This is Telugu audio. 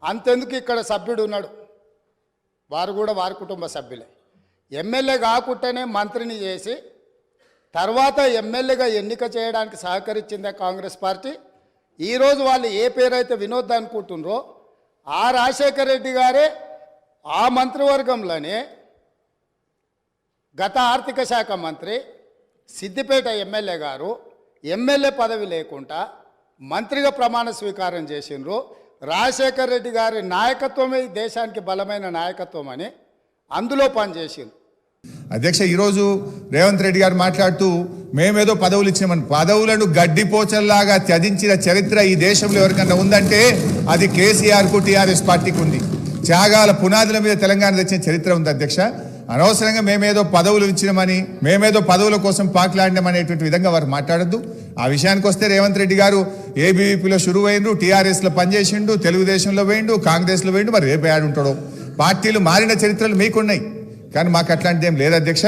అంతెందుకు ఇక్కడ సభ్యుడు ఉన్నాడు, వారు కూడా వారి కుటుంబ సభ్యులే. ఎమ్మెల్యే కాకుండానే మంత్రిని చేసి తర్వాత ఎమ్మెల్యేగా ఎన్నిక చేయడానికి సహకరించిందే కాంగ్రెస్ పార్టీ. ఈరోజు వాళ్ళు ఏ పేరైతే వినోద్ అనుకుంటున్నారో ఆ రాజశేఖర రెడ్డి గారే ఆ మంత్రివర్గంలోనే గత ఆర్థిక శాఖ మంత్రి, సిద్దిపేట ఎమ్మెల్యే గారు ఎమ్మెల్యే పదవి లేకుండా మంత్రిగా ప్రమాణ స్వీకారం చేసిండ్రు. రాజశేఖర రెడ్డి గారి నాయకత్వమే ఈ దేశానికి బలమైన నాయకత్వం అని అందులో పనిచేసిండ్రు. అధ్యక్ష, ఈరోజు రేవంత్ రెడ్డి గారు మాట్లాడుతూ మేమేదో పదవులు ఇచ్చినామని, పదవులను గడ్డిపోచల్లాగా త్యజించిన చరిత్ర ఈ దేశంలో ఎవరికన్నా ఉందంటే అది కేసీఆర్కు టీఆర్ఎస్ పార్టీకి ఉంది. త్యాగాల పునాదుల మీద తెలంగాణ తెచ్చిన చరిత్ర ఉంది అధ్యక్ష. అనవసరంగా మేమేదో పదవులు ఇచ్చినామని, మేమేదో పదవుల కోసం పాకులాడినామనేటువంటి విధంగా వారు మాట్లాడద్దు. ఆ విషయానికి వస్తే రేవంత్ రెడ్డి గారు ఏబీవీపీలో షురువైండు, టీఆర్ఎస్లో పనిచేసిండు, తెలుగుదేశంలో వేయండు, కాంగ్రెస్లో వేయండు, మరి రేపు ఏడుంటాడో. పార్టీలు మారిన చరిత్రలు మీకున్నాయి, కానీ మాకు అట్లాంటిది ఏం లేదు అధ్యక్ష.